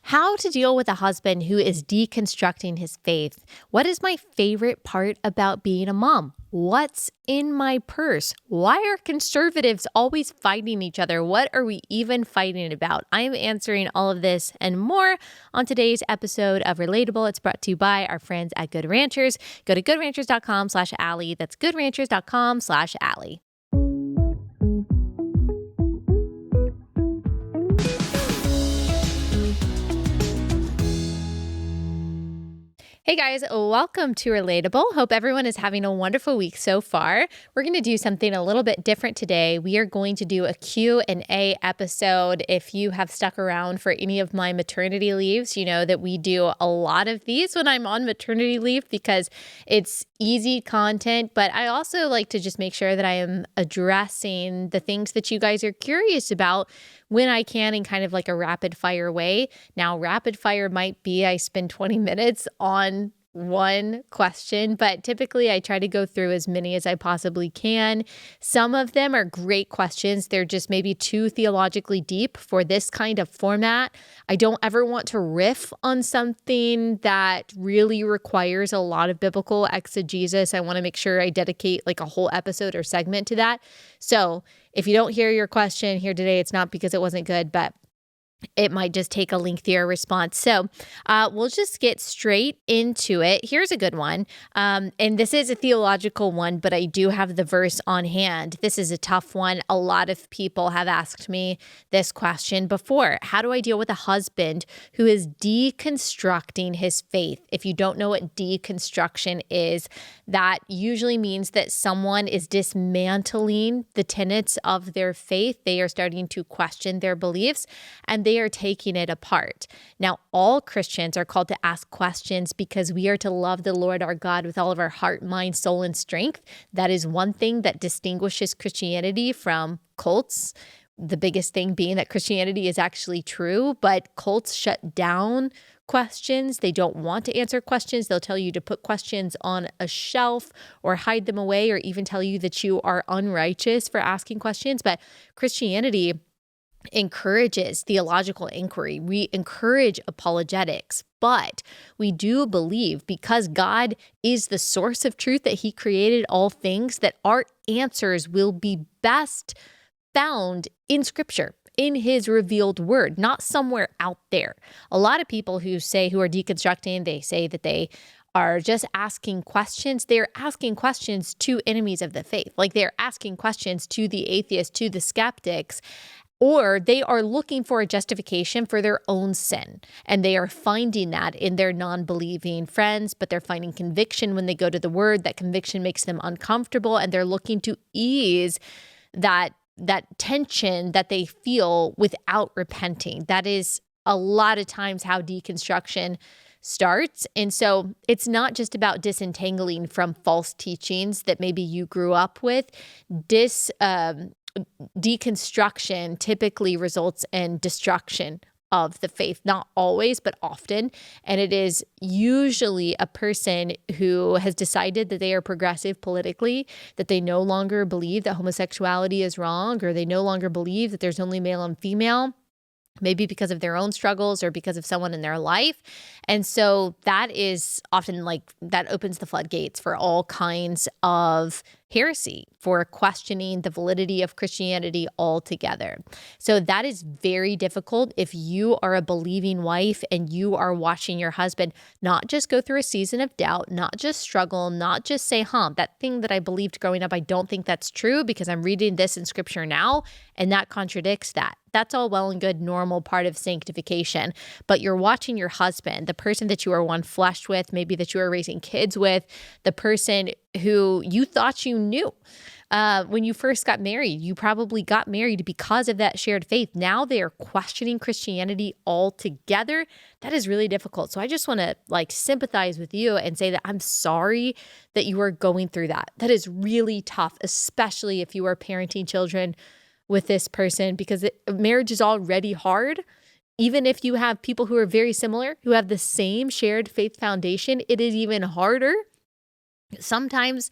How to deal with a husband who is deconstructing his faith. What is my favorite part about being a mom? What's in my purse? Why are conservatives always fighting each other? What are we even fighting about? I am answering all of this and more on today's episode of Relatable. It's brought to you by our friends at Good Ranchers. Go to goodranchers.com/Allie. That's goodranchers.com/Allie. Hey guys, welcome to Relatable. Hope everyone is having a wonderful week so far. We're going to do something a little bit different today. We are going to do a Q&A episode. If you have stuck around for any of my maternity leaves, you know that we do a lot of these when I'm on maternity leave because it's easy content, but I also like to just make sure that I am addressing the things that you guys are curious about when I can in kind of like a rapid fire way. Now, rapid fire might be I spend 20 minutes on one question, but typically I try to go through as many as I possibly can. Some of them are great questions. They're just maybe too theologically deep for this kind of format. I don't ever want to riff on something that really requires a lot of biblical exegesis. I want to make sure I dedicate like a whole episode or segment to that. So if you don't hear your question here today, it's not because it wasn't good, but it might just take a lengthier response. So we'll just get straight into it. Here's a good one. And this is a theological one, but I do have the verse on hand. This is a tough one. A lot of people have asked me this question before. How do I deal with a husband who is deconstructing his faith? If you don't know what deconstruction is, that usually means that someone is dismantling the tenets of their faith. They are starting to question their beliefs, and they are taking it apart. Now, all Christians are called to ask questions because we are to love the Lord our God with all of our heart, mind, soul, and strength. That is one thing that distinguishes Christianity from cults. The biggest thing being that Christianity is actually true, but cults shut down questions. They don't want to answer questions. They'll tell you to put questions on a shelf or hide them away or even tell you that you are unrighteous for asking questions. But Christianity encourages theological inquiry. We encourage apologetics, but we do believe because God is the source of truth, that He created all things, that our answers will be best found in Scripture, in His revealed word, not somewhere out there. A lot of people who are deconstructing, they say that they are just asking questions. They're asking questions to enemies of the faith. Like they're asking questions to the atheists, to the skeptics, or they are looking for a justification for their own sin. And they are finding that in their non-believing friends, but they're finding conviction when they go to the word. That conviction makes them uncomfortable, and they're looking to ease that tension that they feel without repenting. That is a lot of times how deconstruction starts. And so it's not just about disentangling from false teachings that maybe you grew up with. Deconstruction typically results in destruction of the faith, not always, but often. And it is usually a person who has decided that they are progressive politically, that they no longer believe that homosexuality is wrong, or they no longer believe that there's only male and female, maybe because of their own struggles or because of someone in their life. And so that is often that opens the floodgates for all kinds of heresy, for questioning the validity of Christianity altogether. So that is very difficult if you are a believing wife and you are watching your husband not just go through a season of doubt, not just struggle, not just say, that thing that I believed growing up, I don't think that's true because I'm reading this in Scripture now, and that contradicts that. That's all well and good, normal part of sanctification. But you're watching your husband, the person that you are one flesh with, maybe that you are raising kids with, the person who you thought you knew. When you first got married, you probably got married because of that shared faith. Now they are questioning Christianity altogether. That is really difficult. So I just want to sympathize with you and say that I'm sorry that you are going through that. That is really tough, especially if you are parenting children with this person, because marriage is already hard. Even if you have people who are very similar, who have the same shared faith foundation, it is even harder. Sometimes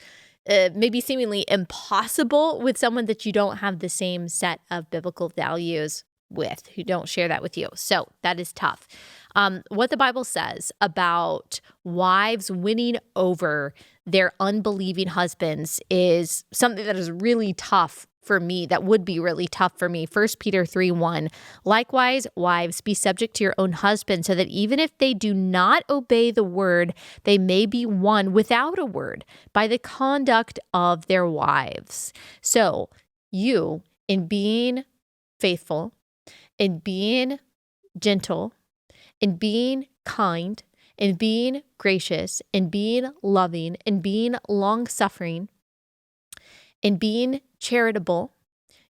maybe seemingly impossible with someone that you don't have the same set of biblical values with, who don't share that with you. So that is tough. what the Bible says about wives winning over their unbelieving husbands is something that is really tough for me, that would be really tough for me. 1 Peter 3:1. Likewise, wives, be subject to your own husband, so that even if they do not obey the word, they may be won without a word by the conduct of their wives. So you, in being faithful, in being gentle, in being kind, in being gracious, in being loving, in being long-suffering, in being charitable,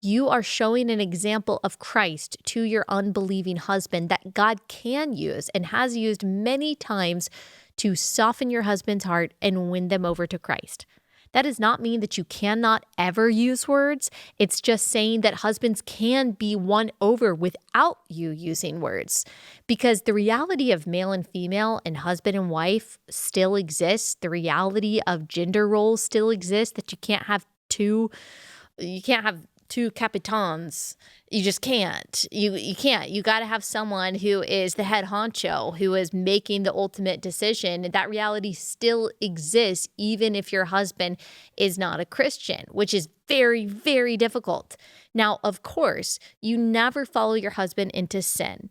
you are showing an example of Christ to your unbelieving husband that God can use and has used many times to soften your husband's heart and win them over to Christ. That does not mean that you cannot ever use words. It's just saying that husbands can be won over without you using words, because the reality of male and female and husband and wife still exists. The reality of gender roles still exists, that you can't have two capitans. You just can't. You can't. You got to have someone who is the head honcho, who is making the ultimate decision. And that reality still exists, even if your husband is not a Christian, which is very, very difficult. Now, of course, you never follow your husband into sin.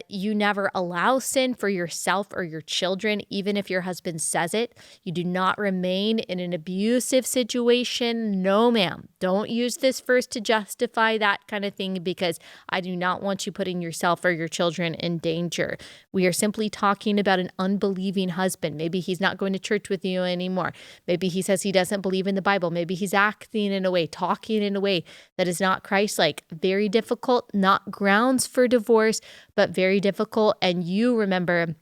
You never allow sin for yourself or your children, even if your husband says it. You do not remain in an abusive situation. No, ma'am. Don't use this verse to justify that kind of thing, because I do not want you putting yourself or your children in danger. We are simply talking about an unbelieving husband. Maybe he's not going to church with you anymore. Maybe he says he doesn't believe in the Bible. Maybe he's acting in a way, talking in a way that is not Christ-like. Very difficult, not grounds for divorce, but very difficult. And you remember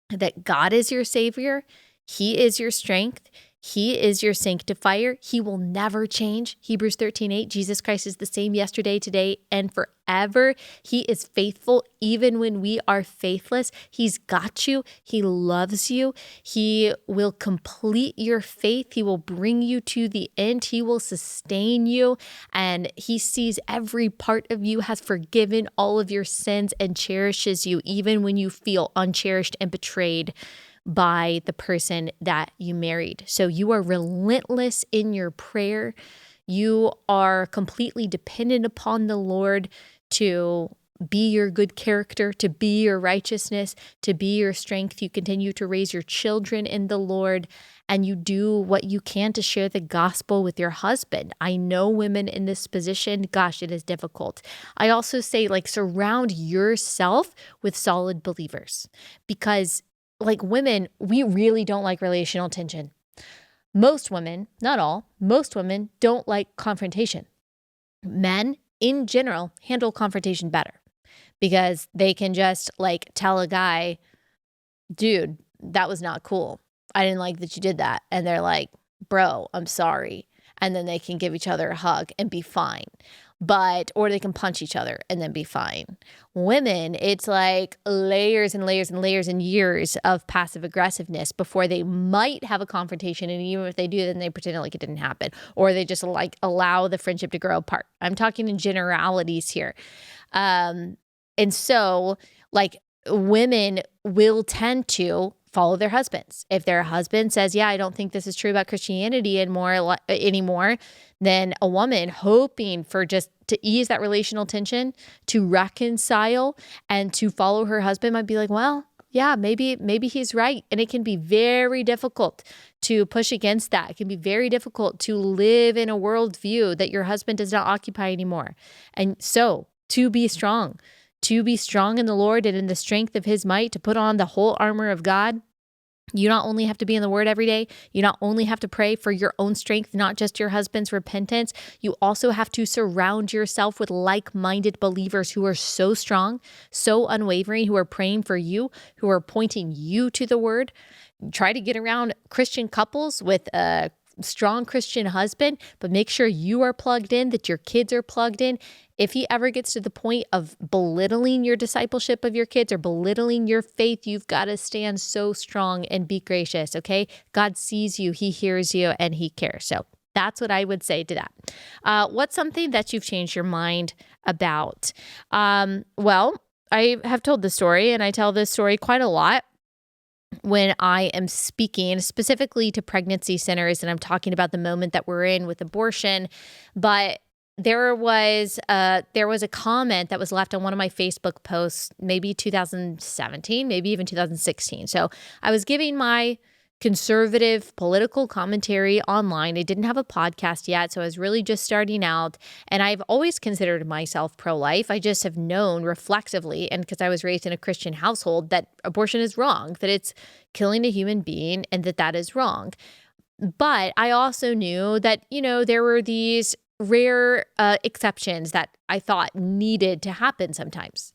that God is your Savior. He is your strength. He is your sanctifier. He will never change. Hebrews 13:8, Jesus Christ is the same yesterday, today, and forever. He is faithful even when we are faithless. He's got you. He loves you. He will complete your faith. He will bring you to the end. He will sustain you. And he sees every part of you, has forgiven all of your sins, and cherishes you even when you feel uncherished and betrayed by the person that you married. So you are relentless in your prayer. You are completely dependent upon the Lord to be your good character, to be your righteousness, to be your strength. You continue to raise your children in the Lord, and you do what you can to share the gospel with your husband. I know women in this position, gosh, it is difficult. I also say, surround yourself with solid believers, because women, we really don't like relational tension. Most women, not all, most women don't like confrontation. Men, in general, handle confrontation better, because they can just tell a guy, dude, that was not cool. I didn't like that you did that. And they're like, bro, I'm sorry. And then they can give each other a hug and be fine. Or they can punch each other and then be fine. Women, it's layers and layers and layers and years of passive aggressiveness before they might have a confrontation. And even if they do, then they pretend like it didn't happen, or they just allow the friendship to grow apart. I'm talking in generalities here. And so women will tend to follow their husbands. If their husband says, yeah, I don't think this is true about Christianity anymore, then a woman hoping for just to ease that relational tension, to reconcile and to follow her husband might be like, well, yeah, maybe he's right. And it can be very difficult to push against that. It can be very difficult to live in a worldview that your husband does not occupy anymore. And so to be strong in the Lord and in the strength of his might, to put on the whole armor of God. You not only have to be in the word every day, you not only have to pray for your own strength, not just your husband's repentance, you also have to surround yourself with like-minded believers who are so strong, so unwavering, who are praying for you, who are pointing you to the word. Try to get around Christian couples with a strong Christian husband, but make sure you are plugged in, that your kids are plugged in. If he ever gets to the point of belittling your discipleship of your kids or belittling your faith, you've got to stand so strong and be gracious, okay? God sees you, he hears you, and he cares. So that's what I would say to that. What's something that you've changed your mind about? Well, I have told this story, and I tell this story quite a lot when I am speaking specifically to pregnancy centers, and I'm talking about the moment that we're in with abortion. But there was a comment that was left on one of my Facebook posts, maybe 2017, maybe even 2016. So I was giving my conservative political commentary online. I didn't have a podcast yet, so I was really just starting out. And I've always considered myself pro-life. I just have known reflexively, and because I was raised in a Christian household, that abortion is wrong, that it's killing a human being, and that is wrong. But I also knew that, there were these rare exceptions that I thought needed to happen sometimes.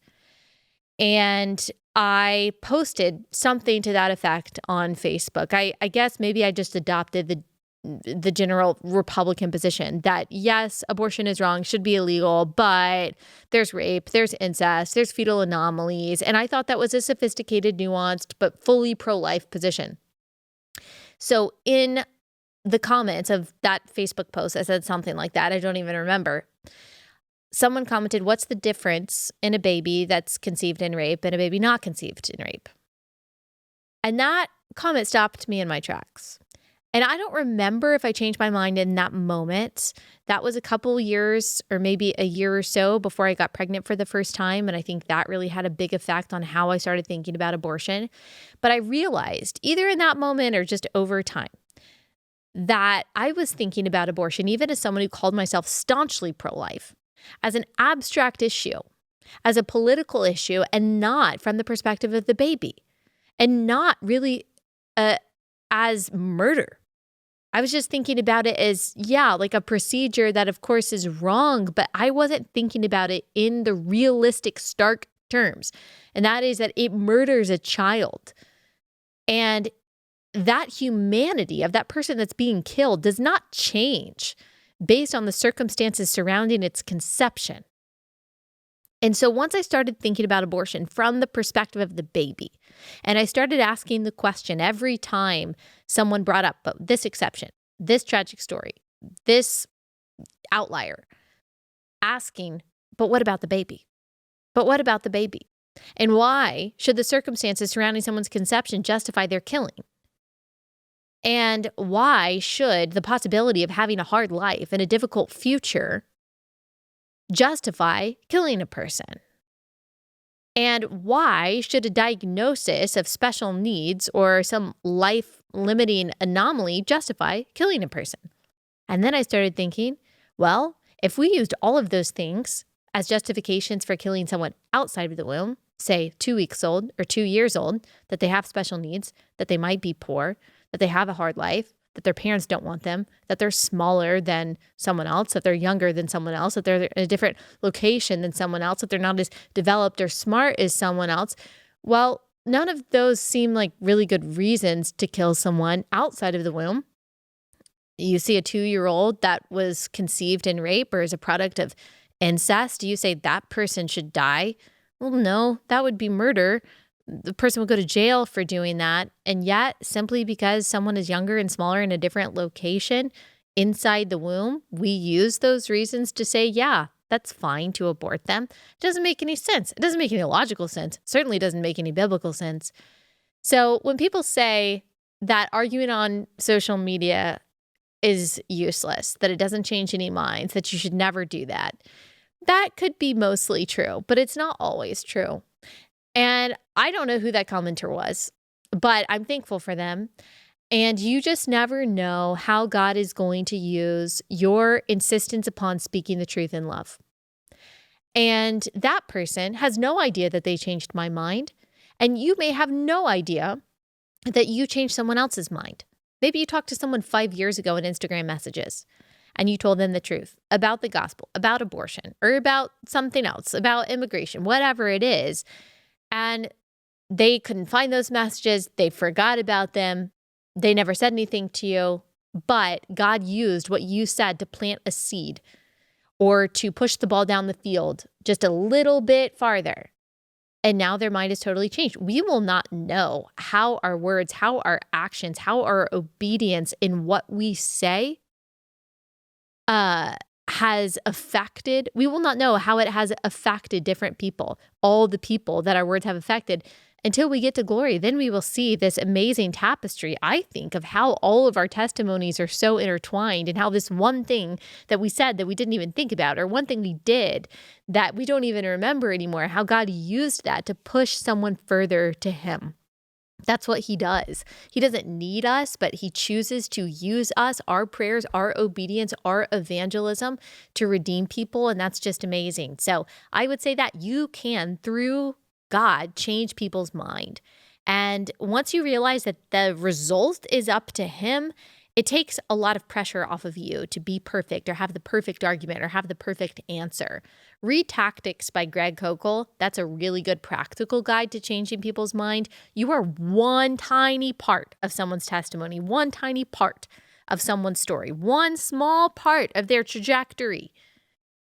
And I posted something to that effect on Facebook. I guess maybe I just adopted the general Republican position that, yes, abortion is wrong, should be illegal, but there's rape, there's incest, there's fetal anomalies. And I thought that was a sophisticated, nuanced, but fully pro-life position. So in the comments of that Facebook post, I said something like that. I don't even remember. Someone commented, what's the difference in a baby that's conceived in rape and a baby not conceived in rape? And that comment stopped me in my tracks. And I don't remember if I changed my mind in that moment. That was a couple years or maybe a year or so before I got pregnant for the first time. And I think that really had a big effect on how I started thinking about abortion. But I realized either in that moment or just over time that I was thinking about abortion, even as someone who called myself staunchly pro-life, as an abstract issue, as a political issue, and not from the perspective of the baby, and not really as murder. I was just thinking about it as, like a procedure that of course is wrong, but I wasn't thinking about it in the realistic, stark terms. And that is that it murders a child. And that humanity of that person that's being killed does not change based on the circumstances surrounding its conception. And so once I started thinking about abortion from the perspective of the baby, and I started asking the question every time someone brought up this exception, this tragic story, this outlier, asking, but what about the baby? But what about the baby? And why should the circumstances surrounding someone's conception justify their killing? And why should the possibility of having a hard life and a difficult future justify killing a person? And why should a diagnosis of special needs or some life-limiting anomaly justify killing a person? And then I started thinking, well, if we used all of those things as justifications for killing someone outside of the womb, say 2 weeks old or 2 years old, that they have special needs, that they might be poor, that they have a hard life, that their parents don't want them, that they're smaller than someone else, that they're younger than someone else, that they're in a different location than someone else, that they're not as developed or smart as someone else. Well, none of those seem like really good reasons to kill someone outside of the womb. You see a 2-year-old that was conceived in rape or is a product of incest. Do you say that person should die? Well, no, that would be murder. The person would go to jail for doing that. And yet, simply because someone is younger and smaller in a different location inside the womb, we use those reasons to say, yeah, that's fine to abort them. It doesn't make any sense. It doesn't make any logical sense. It certainly doesn't make any biblical sense. So when people say that arguing on social media is useless, that it doesn't change any minds, that you should never do that, that could be mostly true, but it's not always true. And I don't know who that commenter was, but I'm thankful for them. And you just never know how God is going to use your insistence upon speaking the truth in love. And that person has no idea that they changed my mind. And you may have no idea that you changed someone else's mind. Maybe you talked to someone 5 years ago in Instagram messages and you told them the truth about the gospel, about abortion, or about something else, about immigration, whatever it is. And they couldn't find those messages. They forgot about them. They never said anything to you. But God used what you said to plant a seed or to push the ball down the field just a little bit farther. And now their mind is totally changed. We will not know how our words, how our actions, how our obedience in what we say has affected, we will not know how it has affected different people, all the people that our words have affected until we get to glory. Then we will see this amazing tapestry, I think, of how all of our testimonies are so intertwined and how this one thing that we said that we didn't even think about, or one thing we did that we don't even remember anymore, how God used that to push someone further to Him. That's what He does. He doesn't need us, but He chooses to use us, our prayers, our obedience, our evangelism to redeem people. And that's just amazing. So I would say that you can, through God, change people's mind. And once you realize that the result is up to Him, it takes a lot of pressure off of you to be perfect or have the perfect argument or have the perfect answer. Read Tactics by Greg Koukl. That's a really good practical guide to changing people's mind. You are one tiny part of someone's testimony, one tiny part of someone's story, one small part of their trajectory,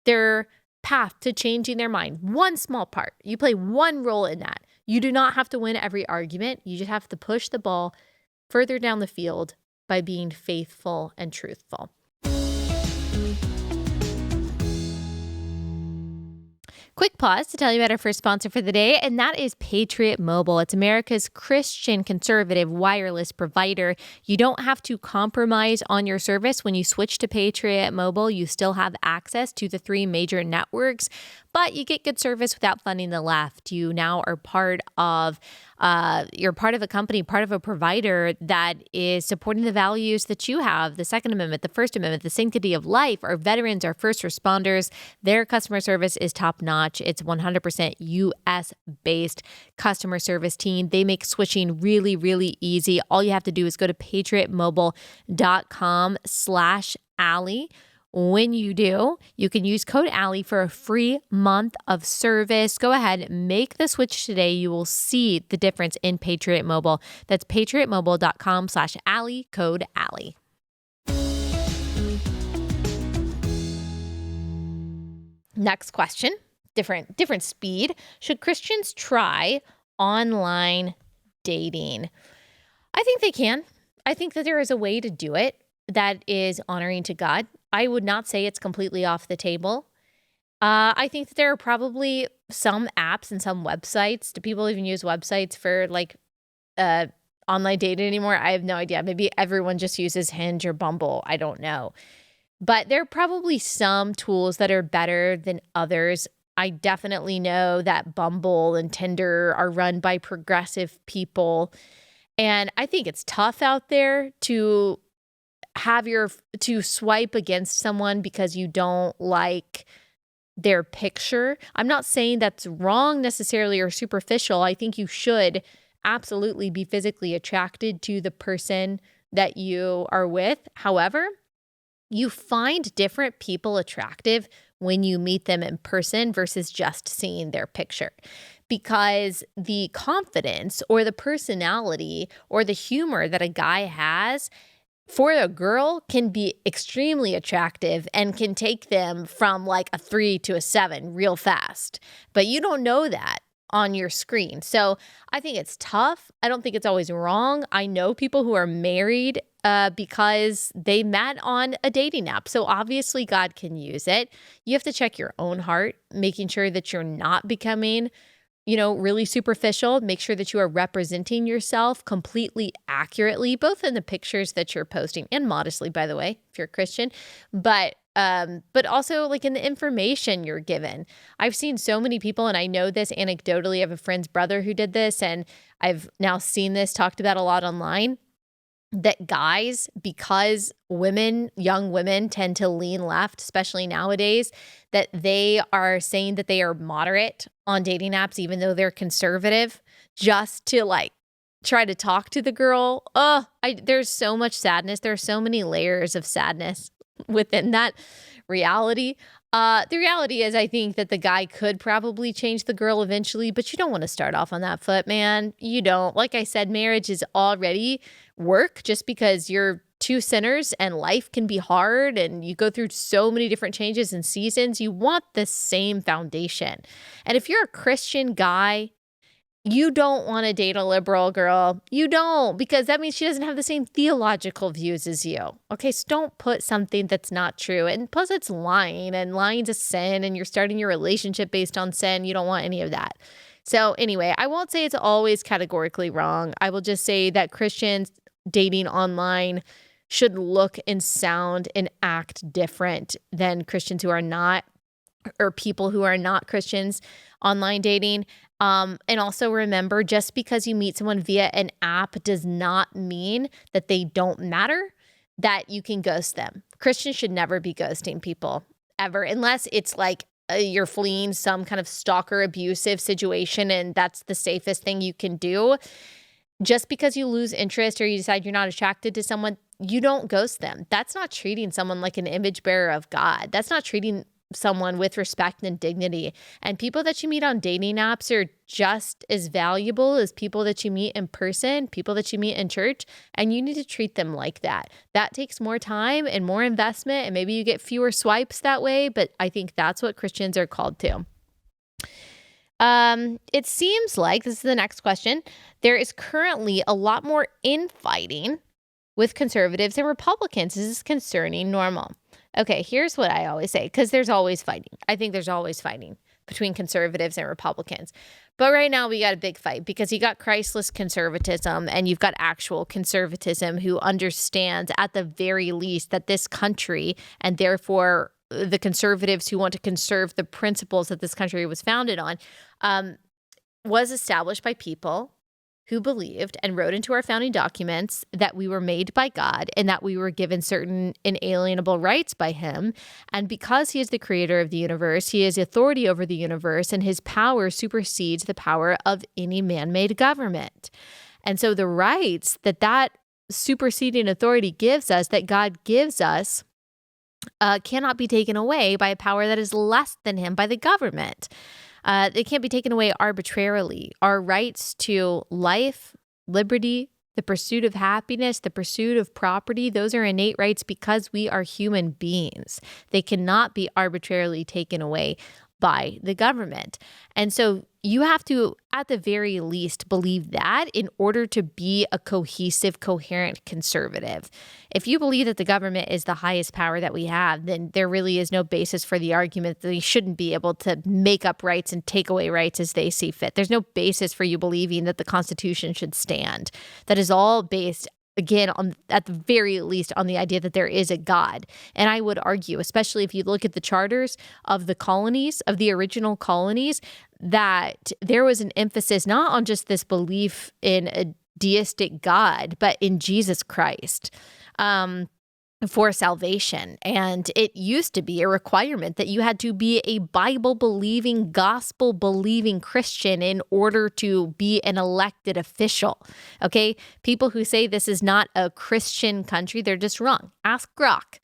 their path to changing their mind, one small part. You play one role in that. You do not have to win every argument. You just have to push the ball further down the field by being faithful and truthful. Quick pause to tell you about our first sponsor for the day, and that is Patriot Mobile. It's America's Christian conservative wireless provider. You don't have to compromise on your service when you switch to Patriot Mobile. You still have access to the 3 major networks, but you get good service without funding the left. You now are you're part of a company, part of a provider that is supporting the values that you have, the Second Amendment, the First Amendment, the sanctity of life. Our veterans, our first responders, their customer service is top notch. It's 100% US-based customer service team. They make switching really, really easy. All you have to do is go to patriotmobile.com/Allie. When you do, you can use code Allie for a free month of service. Go ahead, make the switch today. You will see the difference in Patriot Mobile. That's patriotmobile.com/Allie, code Allie. Next question, different speed. Should Christians try online dating? I think they can. I think that there is a way to do it that is honoring to God. I would not say it's completely off the table. I think that there are probably some apps and some websites. Do people even use websites for online dating anymore? I have no idea. Maybe everyone just uses Hinge or Bumble. I don't know. But there are probably some tools that are better than others. I definitely know that Bumble and Tinder are run by progressive people. And I think it's tough out there to swipe against someone because you don't like their picture. I'm not saying that's wrong necessarily or superficial. I think you should absolutely be physically attracted to the person that you are with. However, you find different people attractive when you meet them in person versus just seeing their picture, because the confidence or the personality or the humor that a guy has for a girl can be extremely attractive and can take them from like a 3 to a 7 real fast. But you don't know that on your screen. So I think it's tough. I don't think it's always wrong. I know people who are married because they met on a dating app. So obviously God can use it. You have to check your own heart, making sure that you're not becoming really superficial. Make sure that you are representing yourself completely accurately, both in the pictures that you're posting and modestly, by the way, if you're a Christian, but also like in the information you're given. I've seen so many people, and I know this anecdotally. I have a friend's brother who did this, and I've now seen this talked about a lot online, that guys, because young women tend to lean left, especially nowadays, that they are saying that they are moderate on dating apps, even though they're conservative, just to try to talk to the girl. There's so much sadness. There are so many layers of sadness within that reality. The reality is, I think that the guy could probably change the girl eventually, but you don't want to start off on that foot, man. You don't. Like I said, marriage is already work just because you're two sinners and life can be hard and you go through so many different changes and seasons. You want the same foundation. And if you're a Christian guy You don't want to date a liberal girl. You don't, because that means she doesn't have the same theological views as you. Okay, so don't put something that's not true. And plus, it's lying, and lying's a sin, and you're starting your relationship based on sin. You don't want any of that. So anyway, I won't say it's always categorically wrong. I will just say that Christians dating online should look and sound and act different than Christians who are not, or people who are not Christians online dating. And also remember, just because you meet someone via an app does not mean that they don't matter, that you can ghost them. Christians should never be ghosting people ever, unless it's like you're fleeing some kind of stalker abusive situation and that's the safest thing you can do. Just because you lose interest or you decide you're not attracted to someone, you don't ghost them. That's not treating someone like an image bearer of God. That's not treating someone with respect and dignity. And people that you meet on dating apps are just as valuable as people that you meet in person, people that you meet in church, and you need to treat them like that. That takes more time and more investment, and maybe you get fewer swipes that way, but I think that's what Christians are called to. It seems like, this is the next question, there is currently a lot more infighting with conservatives and Republicans. Is this concerning normal? Okay, here's what I always say, because there's always fighting. I think there's always fighting between conservatives and Republicans. But right now we got a big fight because you got Christless conservatism and you've got actual conservatism who understands at the very least that this country, and therefore the conservatives who want to conserve the principles that this country was founded on, was established by people who believed and wrote into our founding documents that we were made by God and that we were given certain inalienable rights by him. And because he is the creator of the universe, he has authority over the universe, and his power supersedes the power of any man-made government. And so the rights that superseding authority gives us, that God gives us, cannot be taken away by a power that is less than him, by the government. They can't be taken away arbitrarily. Our rights to life, liberty, the pursuit of happiness, the pursuit of property, those are innate rights because we are human beings. They cannot be arbitrarily taken away by the government. And so you have to, at the very least, believe that in order to be a cohesive, coherent conservative. If you believe that the government is the highest power that we have, then there really is no basis for the argument that they shouldn't be able to make up rights and take away rights as they see fit. There's no basis for you believing that the Constitution should stand. That is all based, again, at the very least, on the idea that there is a God. And I would argue, especially if you look at the charters of the colonies, of the original colonies, that there was an emphasis not on just this belief in a deistic God, but in Jesus Christ for salvation. And it used to be a requirement that you had to be a Bible-believing, gospel-believing Christian in order to be an elected official. Okay? People who say this is not a Christian country, they're just wrong. Ask Grok.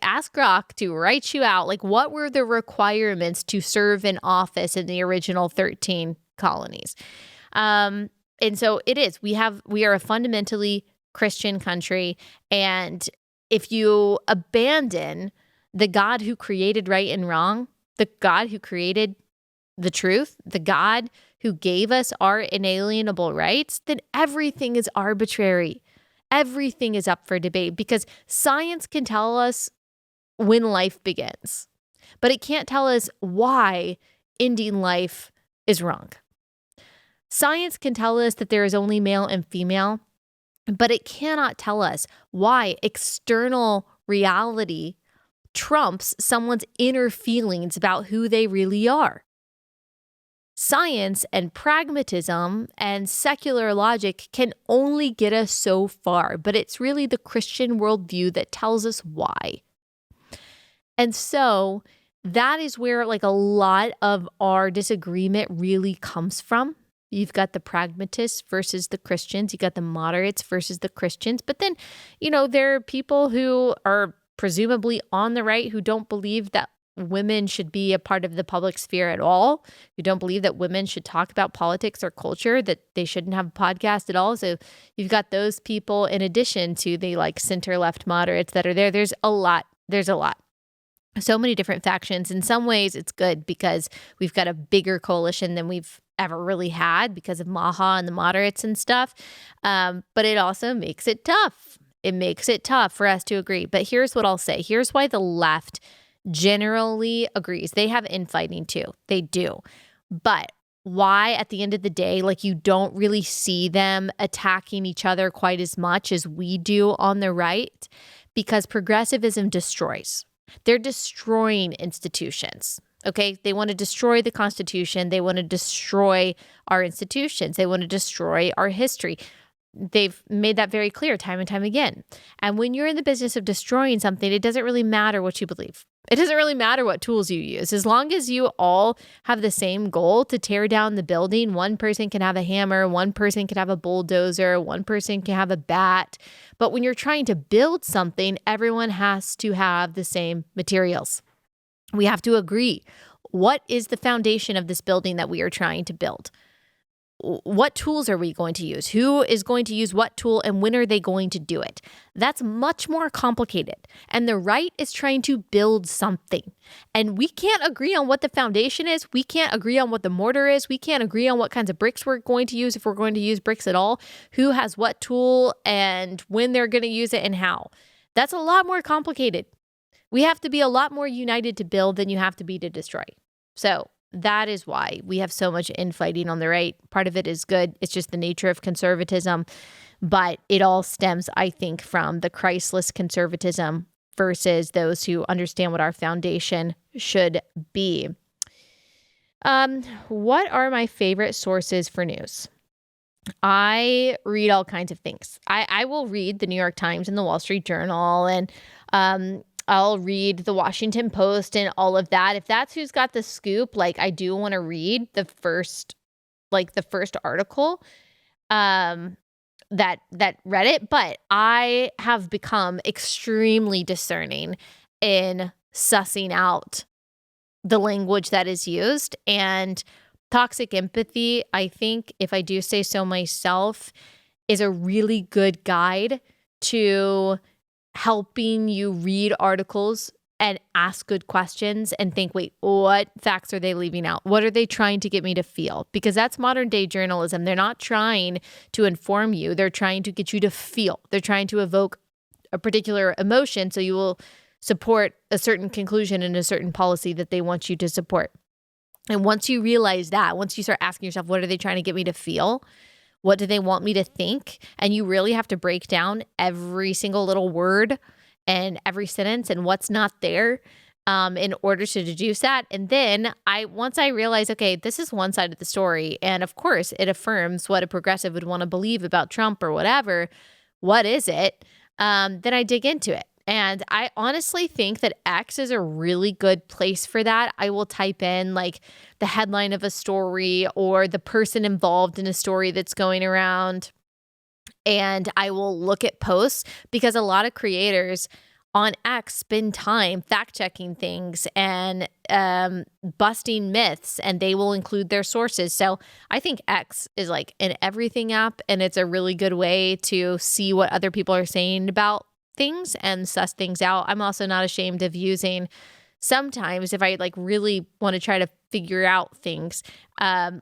Ask Grok to write you out. What were the requirements to serve in office in the original 13 colonies? And so it is. We are a fundamentally Christian country, and if you abandon the God who created right and wrong, the God who created the truth, the God who gave us our inalienable rights, then everything is arbitrary. Everything is up for debate because science can tell us when life begins, but it can't tell us why ending life is wrong. Science can tell us that there is only male and female, but it cannot tell us why external reality trumps someone's inner feelings about who they really are. Science and pragmatism and secular logic can only get us so far, but it's really the Christian worldview that tells us why. And so that is where a lot of our disagreement really comes from. You've got the pragmatists versus the Christians. You got the moderates versus the Christians. But then, there are people who are presumably on the right who don't believe that women should be a part of the public sphere at all, who don't believe that women should talk about politics or culture, that they shouldn't have a podcast at all. So you've got those people in addition to the center-left moderates that are there. There's a lot. So many different factions. In some ways, it's good because we've got a bigger coalition than we've ever really had because of Maha and the moderates and stuff. But it also makes it tough. It makes it tough for us to agree. But here's what I'll say. Here's why the left generally agrees. They have infighting too. They do. But why at the end of the day, like, you don't really see them attacking each other quite as much as we do on the right? Because progressivism destroys. They're destroying institutions. Okay, they want to destroy the Constitution. They want to destroy our institutions. They want to destroy our history. They've made that very clear time and time again. And when you're in the business of destroying something, it doesn't really matter what you believe. It doesn't really matter what tools you use. As long as you all have the same goal to tear down the building, one person can have a hammer, one person can have a bulldozer, one person can have a bat. But when you're trying to build something, everyone has to have the same materials. We have to agree. What is the foundation of this building that we are trying to build? What tools are we going to use? Who is going to use what tool, and when are they going to do it? That's much more complicated. And the right is trying to build something. And we can't agree on what the foundation is. We can't agree on what the mortar is. We can't agree on what kinds of bricks we're going to use, if we're going to use bricks at all, who has what tool and when they're going to use it and how. That's a lot more complicated. We have to be a lot more united to build than you have to be to destroy. So that is why we have so much infighting on the right. Part of it is good. It's just the nature of conservatism. But it all stems, I think, from the Christless conservatism versus those who understand what our foundation should be. What are my favorite sources for news? I read all kinds of things. I will read the New York Times and the Wall Street Journal, and I'll read the Washington Post and all of that. If that's who's got the scoop, like, I do want to read the first article that read it. But I have become extremely discerning in sussing out the language that is used. And toxic empathy, I think, if I do say so myself, is a really good guide to helping you read articles and ask good questions and think, wait, what facts are they leaving out? What are they trying to get me to feel? Because that's modern day journalism. They're not trying to inform you. They're trying to get you to feel. They're trying to evoke a particular emotion so you will support a certain conclusion and a certain policy that they want you to support. And once you realize that, once you start asking yourself, what are they trying to get me to feel? What do they want me to think? And you really have to break down every single little word and every sentence and what's not there in order to deduce that. And then once I realize, okay, this is one side of the story, and of course it affirms what a progressive would want to believe about Trump or whatever, what is it? Then I dig into it. And I honestly think that X is a really good place for that. I will type in like the headline of a story or the person involved in a story that's going around, and I will look at posts, because a lot of creators on X spend time fact-checking things and busting myths, and they will include their sources. So I think X is like an everything app, and it's a really good way to see what other people are saying about things and suss things out. I'm also not ashamed of using, sometimes if I like really want to try to figure out things,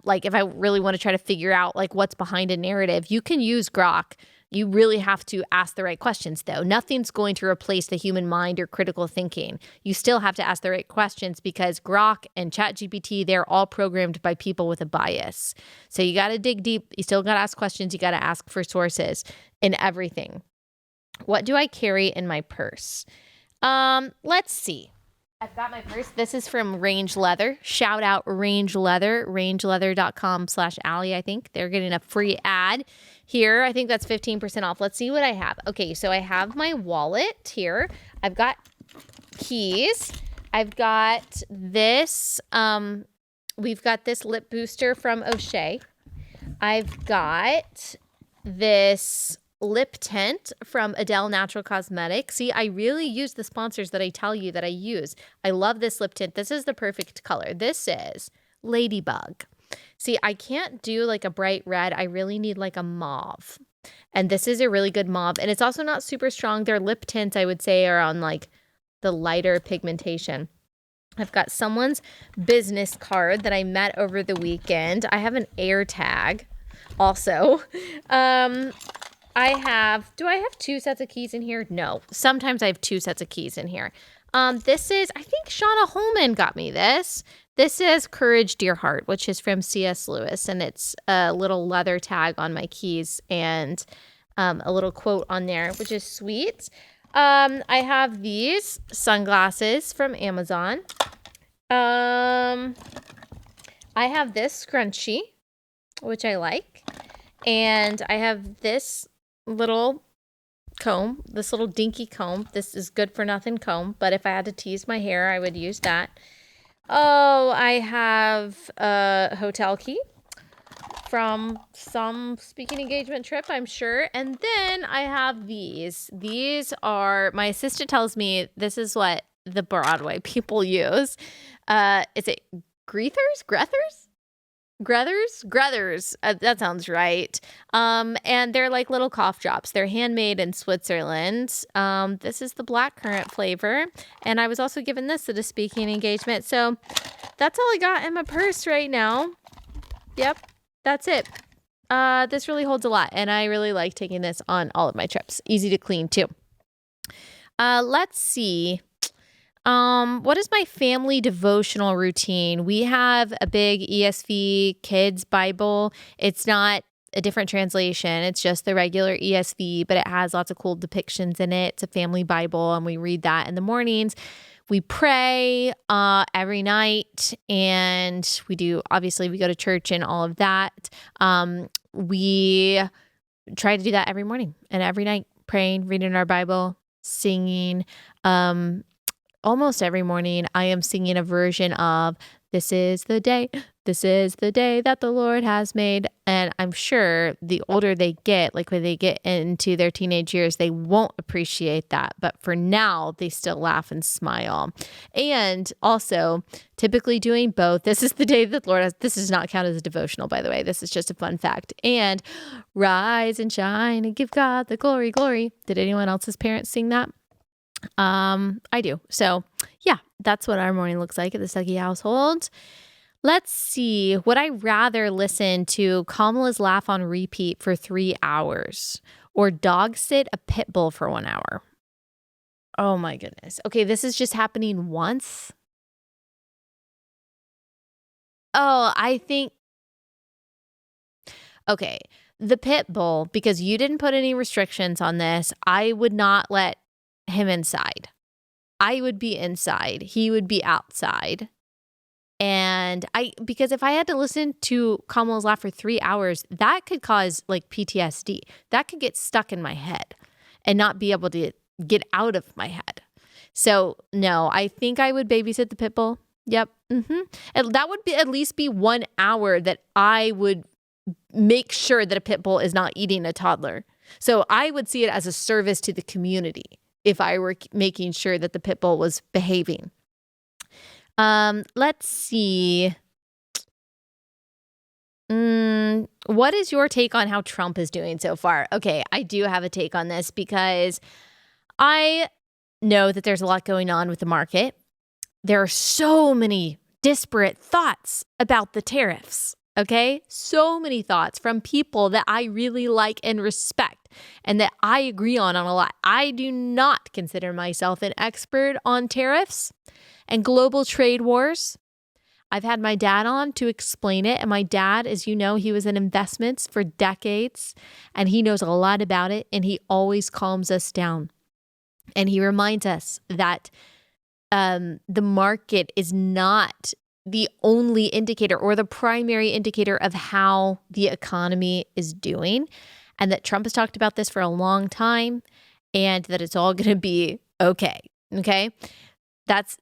like if I really want to try to figure out like what's behind a narrative, you can use Grok. You really have to ask the right questions though. Nothing's going to replace the human mind or critical thinking. You still have to ask the right questions, because Grok and ChatGPT, they're all programmed by people with a bias. So you got to dig deep. You still got to ask questions. You got to ask for sources in everything. What do I carry in my purse? Let's see. I've got my purse. This is from Range Leather. Shout out Range Leather, rangeleather.com/Allie. I think they're getting a free ad here. I think that's 15% off. Let's see what I have. Okay, so I have my wallet here. I've got keys. I've got this. We've got this lip booster from O'Shea. I've got this lip tint from Adele Natural Cosmetics. See, I really use the sponsors that I tell you that I use. I love this lip tint. This is the perfect color. This is Ladybug. See, I can't do like a bright red. I really need like a mauve. And this is a really good mauve. And it's also not super strong. Their lip tints, I would say, are on like the lighter pigmentation. I've got someone's business card that I met over the weekend. I have an air tag also. Do I have 2 sets of keys in here? No. Sometimes I have 2 sets of keys in here. This is, I think Shauna Holman got me this. This is Courage, Dear Heart, which is from C.S. Lewis. And it's a little leather tag on my keys and a little quote on there, which is sweet. I have these sunglasses from Amazon. I have this scrunchie, which I like. And I have this little comb, this little dinky comb. This is good for nothing comb, but if I had to tease my hair, I would use that. Oh, I have a hotel key from some speaking engagement trip, I'm sure. And then I have these. These are, my assistant tells me this is what the Broadway people use. Is it Grethers? Grethers. That sounds right. And they're like little cough drops. They're handmade in Switzerland. This is the blackcurrant flavor. And I was also given this at a speaking engagement. So that's all I got in my purse right now. Yep, that's it. This really holds a lot. And I really like taking this on all of my trips. Easy to clean too. Let's see. What is my family devotional routine? We have a big ESV kids Bible. It's not a different translation. It's just the regular ESV, but it has lots of cool depictions in it. It's a family Bible, and we read that in the mornings. We pray every night, and we go to church and all of that. We try to do that every morning and every night, praying, reading our Bible, singing. Almost every morning, I am singing a version of This is the day that the Lord has made. And I'm sure the older they get, like when they get into their teenage years, they won't appreciate that. But for now, they still laugh and smile. And also, typically doing both. This is the day that the Lord has. This does not count as a devotional, by the way. This is just a fun fact. And rise and shine and give God the glory, glory. Did anyone else's parents sing that? I do. So yeah, that's what our morning looks like at the Stuckey household. Let's see. Would I rather listen to Kamala's laugh on repeat for 3 hours or dog sit a pit bull for 1 hour? Oh my goodness. Okay, this is just happening once. Oh, okay, the pit bull, because you didn't put any restrictions on this, I would not let him inside. I would be inside. He would be outside. And because if I had to listen to Kamala's laugh for 3 hours, that could cause like PTSD. That could get stuck in my head and not be able to get out of my head. So no, I think I would babysit the pit bull. Yep. And that would at least be 1 hour that I would make sure that a pit bull is not eating a toddler. So I would see it as a service to the community if I were making sure that the pit bull was behaving. Let's see. What is your take on how Trump is doing so far? Okay, I do have a take on this because I know that there's a lot going on with the market. There are so many disparate thoughts about the tariffs. Okay, so many thoughts from people that I really like and respect and that I agree on a lot. I do not consider myself an expert on tariffs and global trade wars. I've had my dad on to explain it. And my dad, as you know, he was in investments for decades and he knows a lot about it. And he always calms us down. And he reminds us that the market is not the only indicator or the primary indicator of how the economy is doing, and that Trump has talked about this for a long time and that it's all going to be okay. Okay. That's,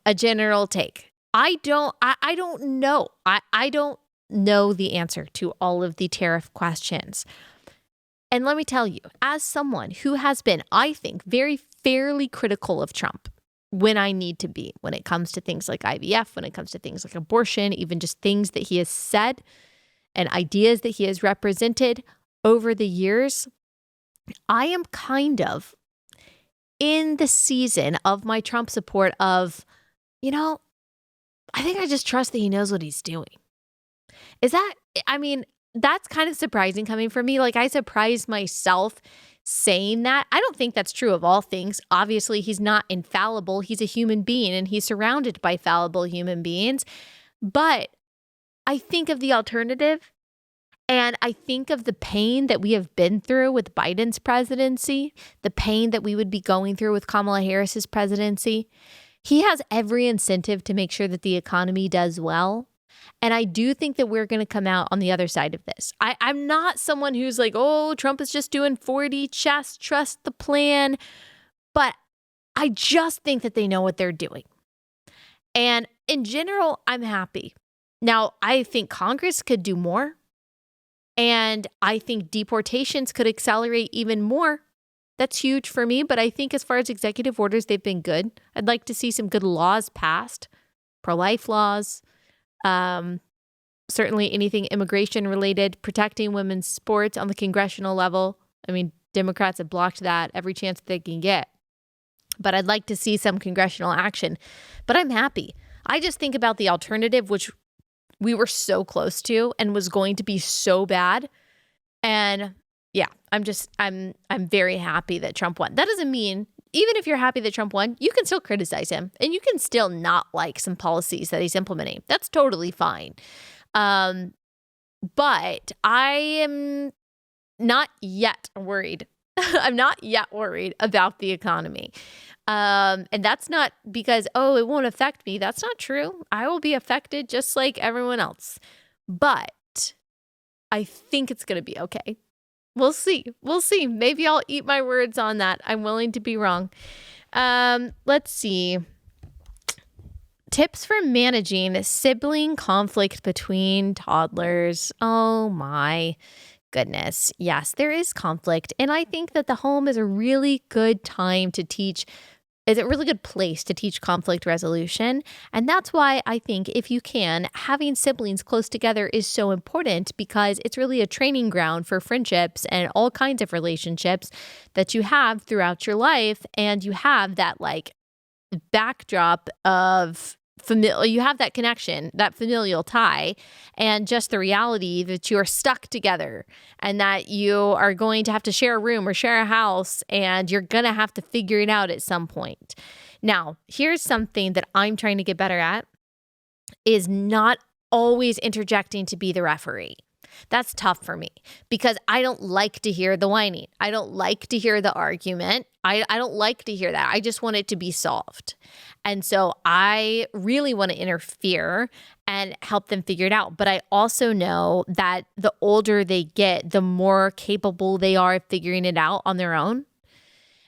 a general take. I don't know. I don't know the answer to all of the tariff questions. And let me tell you, as someone who has been, I think, very fairly critical of Trump, when I need to be, when it comes to things like IVF, when it comes to things like abortion, even just things that he has said and ideas that he has represented over the years, I am kind of in the season of my Trump support of, you know, I think I just trust that he knows what he's doing. Is that, I mean, that's kind of surprising coming from me. Like, I surprised myself saying that. I don't think that's true of all things. Obviously, he's not infallible. He's a human being and he's surrounded by fallible human beings. But I think of the alternative, and I think of the pain that we have been through with Biden's presidency, the pain that we would be going through with Kamala Harris's presidency. He has every incentive to make sure that the economy does well. And I do think that we're going to come out on the other side of this. I'm not someone who's like, oh, Trump is just doing 4D chess, trust the plan. But I just think that they know what they're doing. And in general, I'm happy. Now, I think Congress could do more. And I think deportations could accelerate even more. That's huge for me. But I think as far as executive orders, they've been good. I'd like to see some good laws passed, pro-life laws. Certainly anything immigration related, protecting women's sports on the congressional level. I mean, Democrats have blocked that every chance they can get. But I'd like to see some congressional action. But I'm happy. I just think about the alternative, which we were so close to and was going to be so bad. And yeah, I'm very happy that Trump won. That doesn't mean, even if you're happy that Trump won, you can still criticize him and you can still not like some policies that he's implementing. That's totally fine. But I am not yet worried. I'm not yet worried about the economy. And that's not because, oh, it won't affect me. That's not true. I will be affected just like everyone else. But I think it's going to be okay. We'll see. We'll see. Maybe I'll eat my words on that. I'm willing to be wrong. Let's see. Tips for managing sibling conflict between toddlers. Oh my goodness. Yes, there is conflict. And I think that the home is a really good time to teach, is a really good place to teach conflict resolution. And that's why I think if you can, having siblings close together is so important, because it's really a training ground for friendships and all kinds of relationships that you have throughout your life. And you have that like backdrop of you have that connection, that familial tie, and just the reality that you are stuck together and that you are going to have to share a room or share a house and you're going to have to figure it out at some point. Now, here's something that I'm trying to get better at is not always interjecting to be the referee. That's tough for me because I don't like to hear the whining. I don't like to hear the argument. I don't like to hear that. I just want it to be solved. And so I really want to interfere and help them figure it out. But I also know that the older they get, the more capable they are of figuring it out on their own.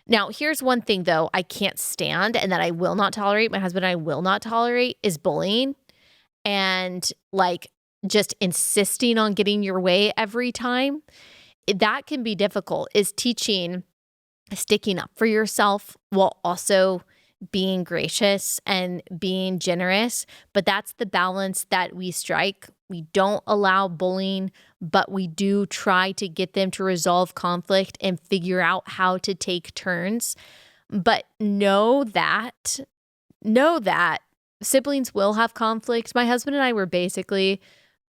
Now, here's one thing, though, I can't stand and that I will not tolerate, my husband and I will not tolerate, is bullying and like just insisting on getting your way every time. That can be difficult, is teaching sticking up for yourself while also being gracious and being generous. But that's the balance that we strike. We don't allow bullying, but we do try to get them to resolve conflict and figure out how to take turns. But know that siblings will have conflict. My husband and I were basically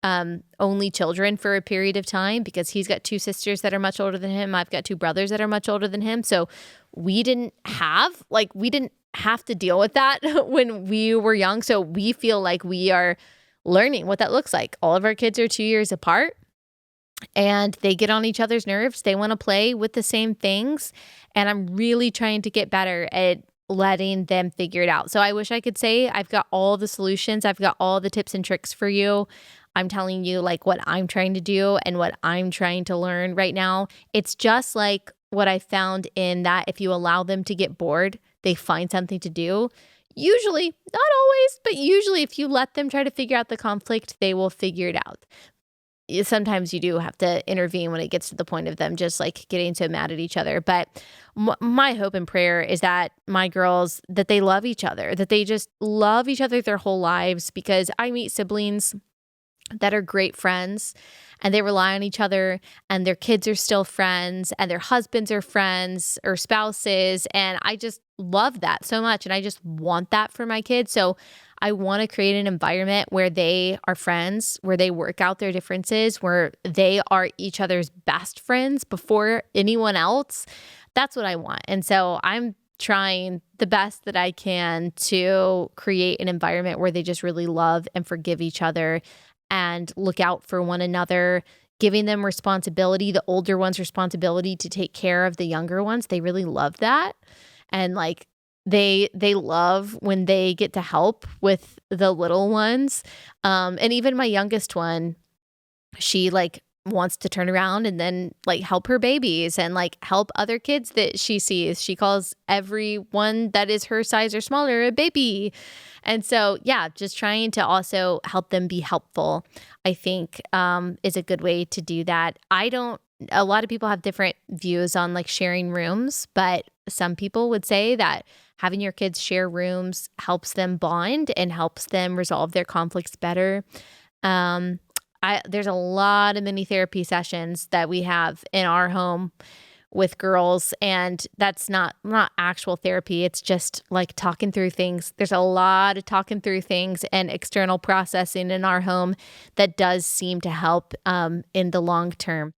only children for a period of time because he's got two sisters that are much older than him. I've got two brothers that are much older than him. So we didn't have to deal with that when we were young. So we feel like we are learning what that looks like. All of our kids are 2 years apart and they get on each other's nerves. They want to play with the same things. And I'm really trying to get better at letting them figure it out. So I wish I could say I've got all the solutions. I've got all the tips and tricks for you. I'm telling you like what I'm trying to do and what I'm trying to learn right now. It's just like what I found in that if you allow them to get bored, they find something to do. Usually, not always, but usually if you let them try to figure out the conflict, they will figure it out. Sometimes you do have to intervene when it gets to the point of them just like getting so mad at each other. But my hope and prayer is that my girls, that they love each other, that they just love each other their whole lives, because I meet siblings that are great friends and they rely on each other and their kids are still friends and their husbands are friends or spouses. And I just love that so much. And I just want that for my kids. So I want to create an environment where they are friends, where they work out their differences, where they are each other's best friends before anyone else. That's what I want. And so I'm trying the best that I can to create an environment where they just really love and forgive each other and look out for one another, giving them responsibility, the older ones' responsibility to take care of the younger ones. They really love that. And like they love when they get to help with the little ones. And even my youngest one, she like wants to turn around and then like help her babies and like help other kids that she sees. She calls everyone that is her size or smaller a baby. And so, yeah, just trying to also help them be helpful, I think, is a good way to do that. A lot of people have different views on like sharing rooms, but some people would say that having your kids share rooms helps them bond and helps them resolve their conflicts better. There's a lot of mini therapy sessions that we have in our home with girls, and that's not actual therapy. It's just like talking through things. There's a lot of talking through things and external processing in our home that does seem to help in the long term.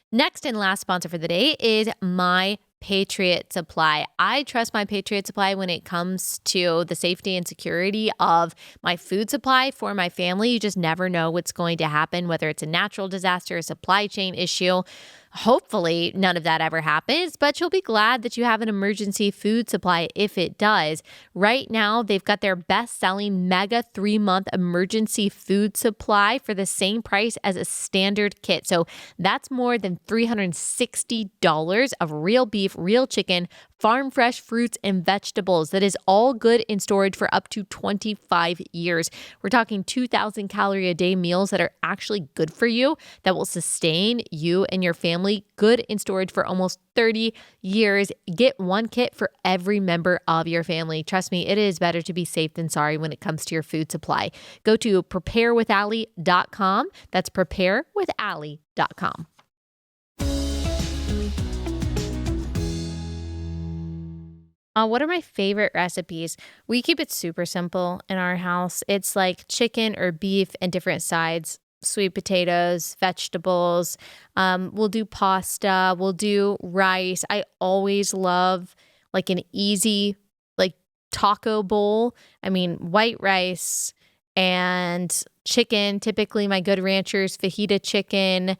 Next and last sponsor for the day is my Patriot Supply. I trust my Patriot Supply when it comes to the safety and security of my food supply for my family. You just never know what's going to happen, whether it's a natural disaster, a supply chain issue. Hopefully, none of that ever happens, but you'll be glad that you have an emergency food supply if it does. Right now, they've got their best-selling mega 3-month emergency food supply for the same price as a standard kit. So that's more than $360 of real beef, real chicken, farm fresh fruits and vegetables that is all good in storage for up to 25 years. We're talking 2,000 calorie a day meals that are actually good for you, that will sustain you and your family, good in storage for almost 30 years. Get one kit for every member of your family. Trust me, it is better to be safe than sorry when it comes to your food supply. Go to preparewithallie.com. That's preparewithallie.com. What are my favorite recipes? We keep it super simple in our house. It's like chicken or beef and different sides, sweet potatoes, vegetables. We'll do pasta. We'll do rice. I always love like an easy like taco bowl. I mean, white rice and chicken. Typically my Good Ranchers fajita chicken.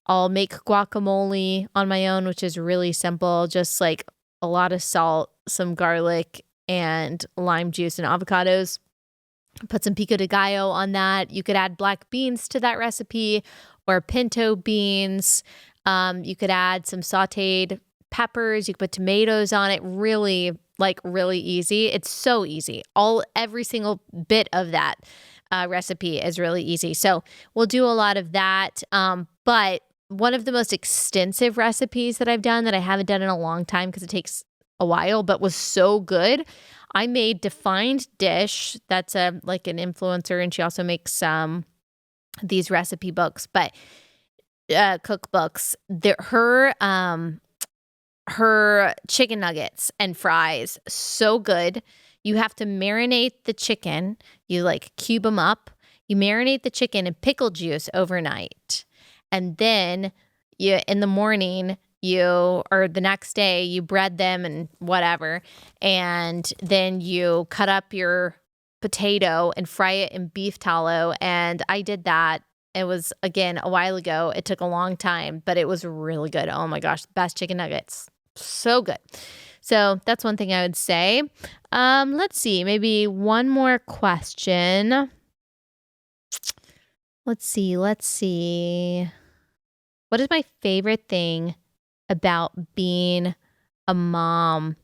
I'll make guacamole on my own, which is really simple. Just like a lot of salt, some garlic, and lime juice and avocados. Put some pico de gallo on that. You could add black beans to that recipe or pinto beans. You could add some sauteed peppers. You could put tomatoes on it. Really easy. It's so easy. Every single bit of that recipe is really easy. So we'll do a lot of that. But one of the most extensive recipes that I've done that I haven't done in a long time because it takes a while, but was so good. I made Defined Dish. That's like an influencer, and she also makes these recipe books, but cookbooks. Her chicken nuggets and fries, so good. You have to marinate the chicken. You like cube them up. You marinate the chicken in pickle juice overnight. And then in the morning, or the next day, you bread them and whatever. And then you cut up your potato and fry it in beef tallow. And I did that. It was, again, a while ago. It took a long time, but it was really good. Oh my gosh, best chicken nuggets. So good. So that's one thing I would say. Let's see, maybe one more question. Let's see. What is my favorite thing about being a mom?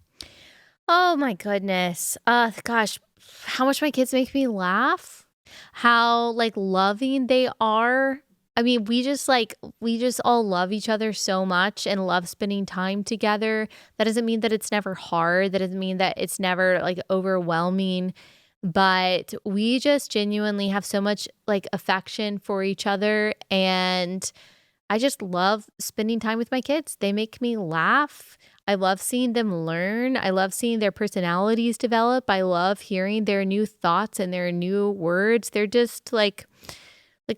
Oh my goodness. Gosh, how much my kids make me laugh. How like loving they are. I mean, we just all love each other so much and love spending time together. That doesn't mean that it's never hard. That doesn't mean that it's never like overwhelming. but we just genuinely have so much like affection for each other. And I just love spending time with my kids. They make me laugh. I love seeing them learn. I love seeing their personalities develop. I love hearing their new thoughts and their new words. They're just like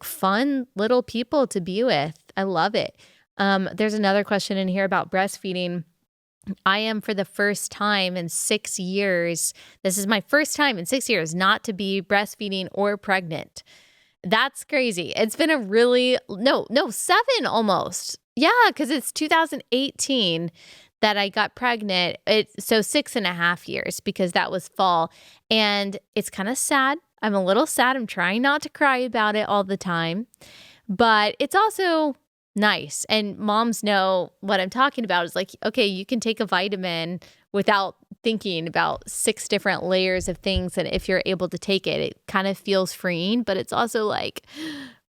fun little people to be with. I love it. There's another question in here about breastfeeding. I am for the first time in 6 years. This is my first time in 6 years not to be breastfeeding or pregnant. That's crazy. It's been a really, no, 7 almost. Yeah, because it's 2018 that I got pregnant. So 6.5 years because that was fall. And it's kind of sad. I'm a little sad. I'm trying not to cry about it all the time. But it's also nice. And moms know what I'm talking about. Is like, okay, you can take a vitamin without thinking about 6 different layers of things. And if you're able to take it, it kind of feels freeing, but it's also like,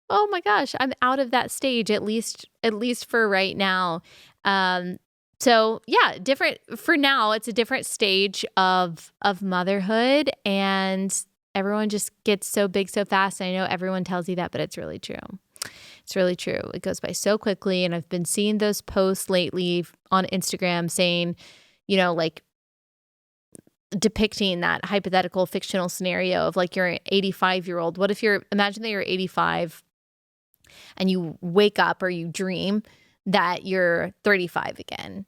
oh my gosh, I'm out of that stage, at least for right now. So yeah, different for now. It's a different stage of motherhood, and everyone just gets so big so fast. I know everyone tells you that, but it's really true. It's really true. It goes by so quickly. And I've been seeing those posts lately on Instagram saying, like depicting that hypothetical fictional scenario of like you're an 85-year-old. What if imagine that you're 85 and you wake up or you dream that you're 35 again,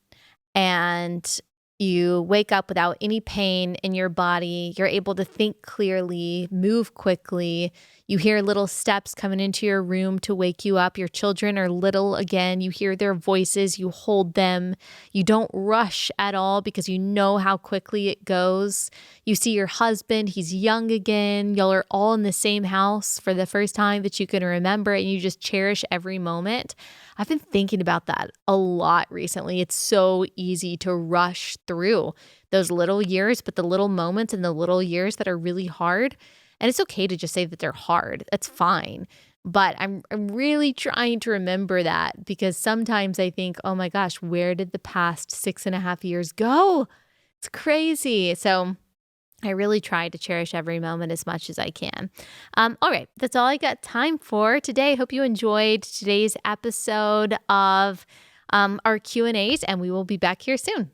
and you wake up without any pain in your body. You're able to think clearly, move quickly. You hear little steps coming into your room to wake you up. Your children are little again. You hear their voices. You hold them. You don't rush at all because you know how quickly it goes. You see your husband. He's young again. Y'all are all in the same house for the first time that you can remember, and you just cherish every moment. I've been thinking about that a lot recently. It's so easy to rush through those little years, but the little moments and the little years that are really hard. And it's okay to just say that they're hard. That's fine. But I'm really trying to remember that, because sometimes I think, oh my gosh, where did the past 6.5 years go? It's crazy. So I really try to cherish every moment as much as I can. All right, that's all I got time for today. Hope you enjoyed today's episode of our Q&As, and we will be back here soon.